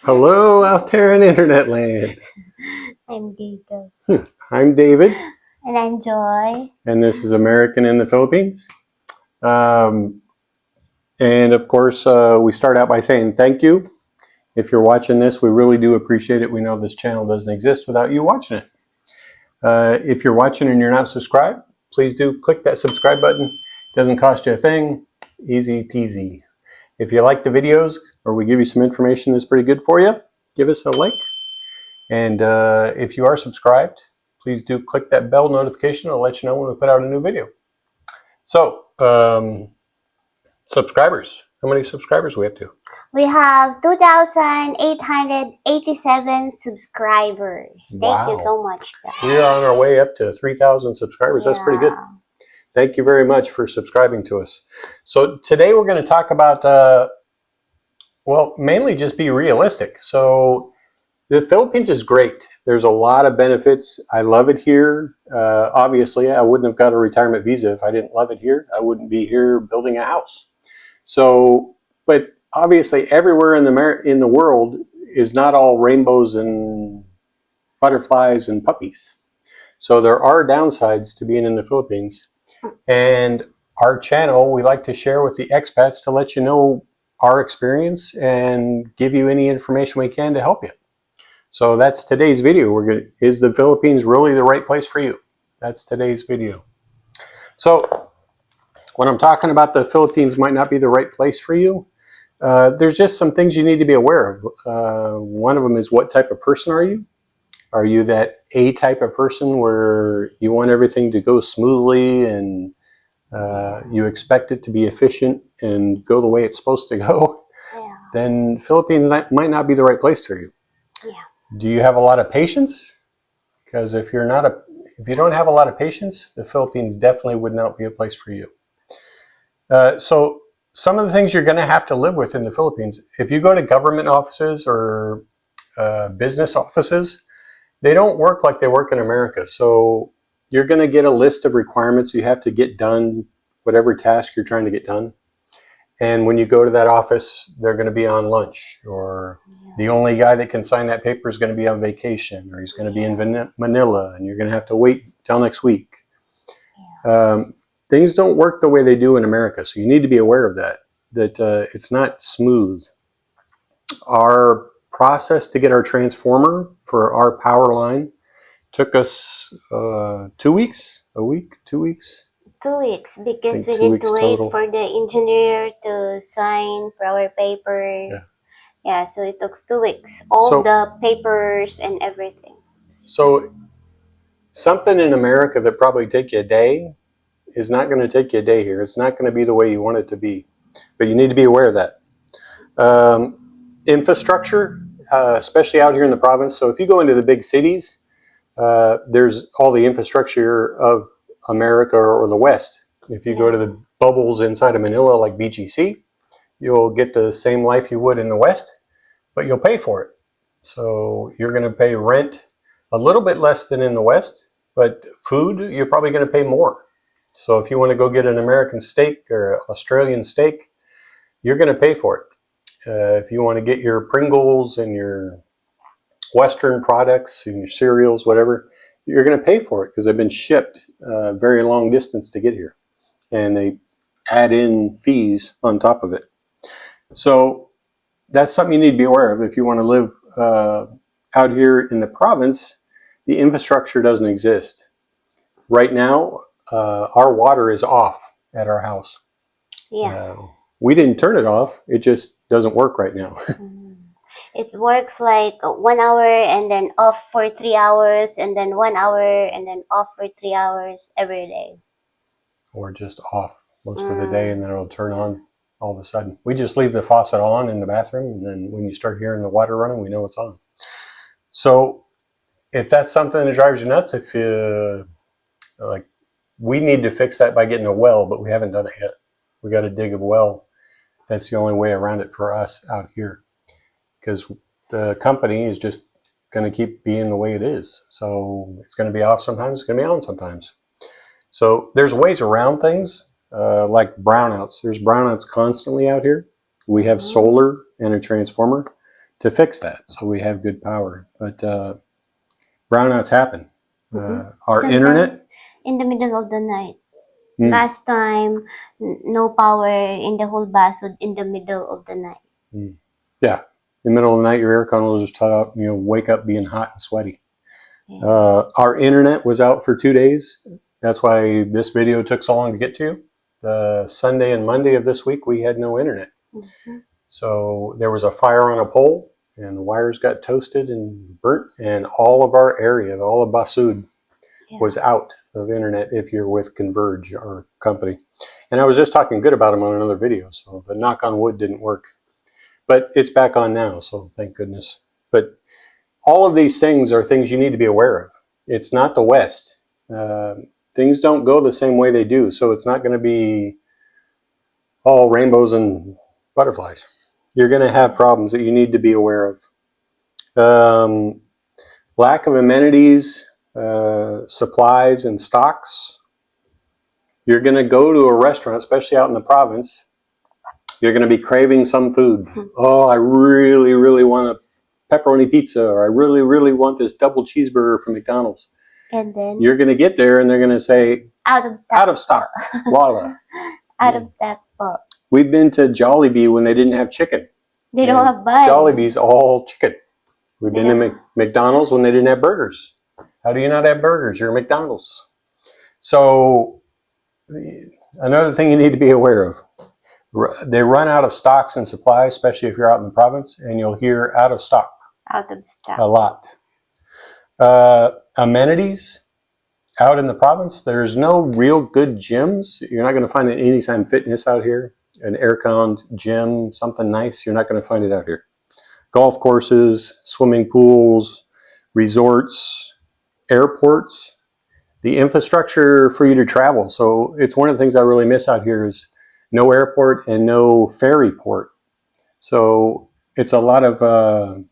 Hello out there in internet land. I'm Dito. I'm David. And I'm Joy. And this is American in the Philippines. And of course, we start out by saying thank you. If you're watching this, we really do appreciate it. We know this channel doesn't exist without you watching it. If you're watching and you're not subscribed, please do click that subscribe button. It doesn't cost you a thing. Easy peasy. If you like the videos or we give you some information that's pretty good for you, give us a like. And if you are subscribed, please do click that bell notification. It'll let you know when we put out a new video. So, subscribers. How many subscribers we have to? We have 2,887 subscribers. Thank you so much, guys. We are on our way up to 3,000 subscribers. That's pretty good. Thank you very much for subscribing to us. So today we're going to talk about, well, mainly just be realistic. So the Philippines is great. There's a lot of benefits. I love it here. Obviously, I wouldn't have got a retirement visa if I didn't love it here. I wouldn't be here building a house. So, but obviously everywhere in the world is not all rainbows and butterflies and puppies. So there are downsides to being in the Philippines. And our channel, we like to share with the expats to let you know our experience and give you any information we can to help you. So that's today's video. Is the Philippines really the right place for you? That's today's video. So when I'm talking about the Philippines might not be the right place for you, there's just some things you need to be aware of. One of them is, what type of person are you? Are you that A type of person where you want everything to go smoothly and you expect it to be efficient and go the way it's supposed to go? Yeah. Then Philippines might not be the right place for you. Yeah. Do you have a lot of patience? Because if you don't have a lot of patience, the Philippines definitely would not be a place for you. So some of the things you're going to have to live with in the Philippines, if you go to government offices or business offices, they don't work like they work in America. So you're going to get a list of requirements you have to get done, whatever task you're trying to get done. And when you go to that office, they're going to be on lunch, or the only guy that can sign that paper is going to be on vacation, or he's going to be in Manila, and you're going to have to wait till next week. Things don't work the way they do in America, so you need to be aware of that it's not smooth. Our process to get our transformer for our power line took us 2 weeks, a week, 2 weeks. 2 weeks, because we need to wait total for the engineer to sign for our paper. Yeah, so it took 2 weeks. All the papers and everything. So something in America that probably take you a day is not going to take you a day here. It's not going to be the way you want it to be. But you need to be aware of that. Infrastructure, especially out here in the province. So if you go into the big cities, there's all the infrastructure of America or the West. If you go to the bubbles inside of Manila, like BGC, you'll get the same life you would in the West, but you'll pay for it. So you're going to pay rent a little bit less than in the West, but food, you're probably going to pay more. So if you want to go get an American steak or Australian steak, you're going to pay for it. If you want to get your Pringles and your Western products and your cereals, whatever, you're going to pay for it because they've been shipped a very long distance to get here. And they add in fees on top of it. So that's something you need to be aware of if you want to live out here in the province. The infrastructure doesn't exist. Right now, our water is off at our house. Yeah. We didn't turn it off. It just doesn't work right now. It works like 1 hour and then off for 3 hours and then 1 hour and then off for 3 hours every day. Or just off most of the day, and then it'll turn on all of a sudden. We just leave the faucet on in the bathroom, and then when you start hearing the water running, we know it's on. So if that's something that drives you nuts, if you like, we need to fix that by getting a well, but we haven't done it yet. We got to dig a well. That's the only way around it for us out here, because the company is just going to keep being the way it is. So it's going to be off sometimes, it's going to be on sometimes. So there's ways around things, like brownouts. There's brownouts constantly out here. We have solar and a transformer, to fix that, so we have good power. But brownouts happen. Our Sometimes internet in the middle of the night. Last time, no power in the whole Basud in the middle of the night. Yeah, in the middle of the night, your air con will just wake up being hot and sweaty. Yeah. Our internet was out for 2 days. That's why this video took so long to get to. Sunday and Monday of this week, we had no internet. So there was a fire on a pole, and the wires got toasted and burnt, and all of our area, all of Basud, was out of internet if you're with Converge, our company. And I was just talking good about them on another video, so the knock on wood didn't work. But it's back on now, so thank goodness. But all of these things are things you need to be aware of. It's not the West. Things don't go the same way they do, so it's not going to be all rainbows and butterflies. You're going to have problems that you need to be aware of. Lack of amenities, supplies, and stocks. You're going to go to a restaurant, especially out in the province. You're going to be craving some food. Oh, I really, really want a pepperoni pizza, or I really, really want this double cheeseburger from McDonald's. And then you're going to get there, and they're going to say, out of stock. Out of stock. Voila. Out of stock. We've been to Jollibee when they didn't have chicken. They don't have buns. Jollibee's all chicken. We've been to McDonald's when they didn't have burgers. How do you not have burgers? You're McDonald's. So another thing you need to be aware of. They run out of stocks and supplies, especially if you're out in the province, and you'll hear out of stock. Out of stock. A lot. Amenities out in the province, there's no real good gyms. You're not going to find an Anytime Fitness out here, an air-conned gym, something nice. You're not going to find it out here. Golf courses, swimming pools, resorts, airports, the infrastructure for you to travel. So it's one of the things I really miss out here is no airport and no ferry port. So it's a lot of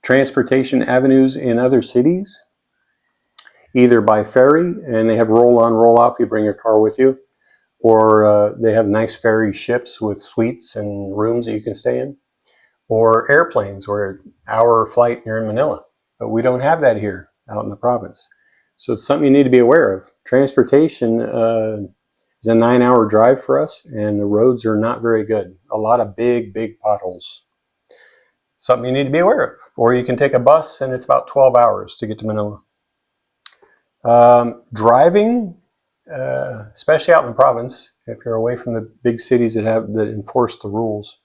transportation avenues in other cities, either by ferry, and they have roll-on, roll-off, you bring your car with you, or they have nice ferry ships with suites and rooms that you can stay in, or airplanes where an hour flight you're in Manila. But we don't have that here out in the province. So it's something you need to be aware of. Transportation is a 9-hour drive for us, and the roads are not very good. A lot of big, big potholes. Something you need to be aware of. Or you can take a bus, and it's about 12 hours to get to Manila. Driving, especially out in the province, if you're away from the big cities that enforce the rules,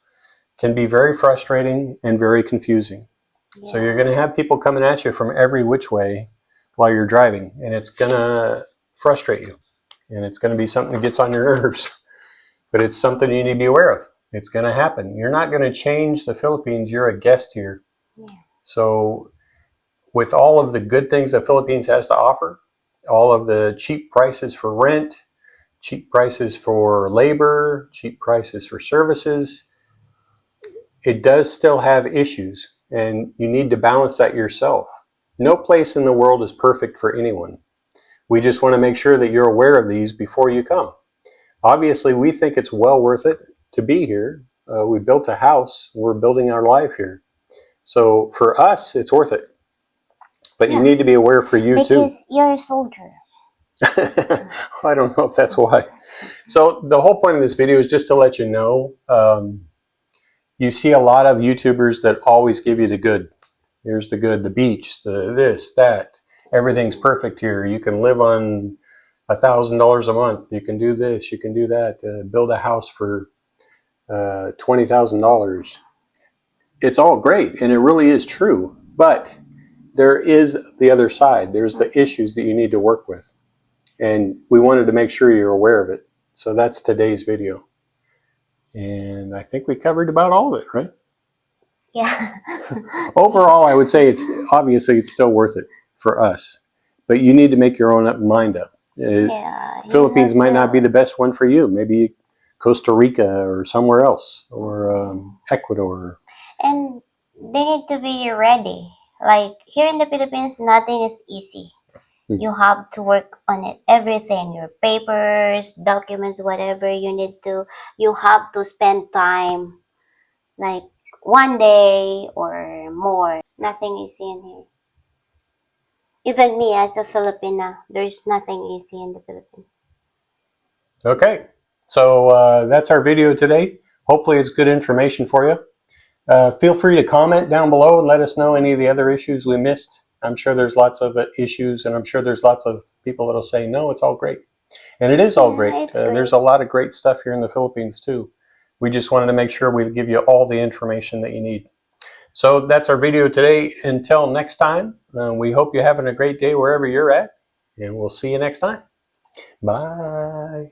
can be very frustrating and very confusing. Yeah. So you're going to have people coming at you from every which way while you're driving, and it's going to frustrate you, and it's going to be something that gets on your nerves. But it's something you need to be aware of. It's going to happen. You're not going to change the Philippines. You're a guest here. Yeah. So with all of the good things the Philippines has to offer, all of the cheap prices for rent, cheap prices for labor, cheap prices for services, it does still have issues, and you need to balance that yourself. No place in the world is perfect for anyone. We just want to make sure that you're aware of these before you come. Obviously, we think it's well worth it to be here. We built a house. We're building our life here. So for us, it's worth it. But you need to be aware for you too. Because you're a soldier. I don't know if that's why. So the whole point of this video is just to let you know, you see a lot of YouTubers that always give you the good. Here's the good, the beach, the this, that. Everything's perfect here. You can live on $1,000 a month. You can do this, you can do that. Build a house for $20,000. It's all great, and it really is true. But there is the other side. There's the issues that you need to work with. And we wanted to make sure you're aware of it. So that's today's video. And I think we covered about all of it, right? Yeah. Overall, I would say it's still worth it for us. But you need to make your own mind up. Philippines might not be the best one for you. Maybe Costa Rica or somewhere else, or Ecuador. And they need to be ready. Like here in the Philippines, nothing is easy. You have to work on it. Everything, your papers, documents, whatever you need to, you have to spend time. Like 1 day or more. Nothing easy in here. Even me as a Filipina, there's nothing easy in the Philippines. Okay, so that's our video today. Hopefully it's good information for you. Feel free to comment down below and let us know any of the other issues we missed. I'm sure there's lots of issues, and I'm sure there's lots of people that'll say, no, it's all great. And it is all great. There's a lot of great stuff here in the Philippines too. We just wanted to make sure we give you all the information that you need. So that's our video today. Until next time, we hope you're having a great day wherever you're at, and we'll see you next time. Bye.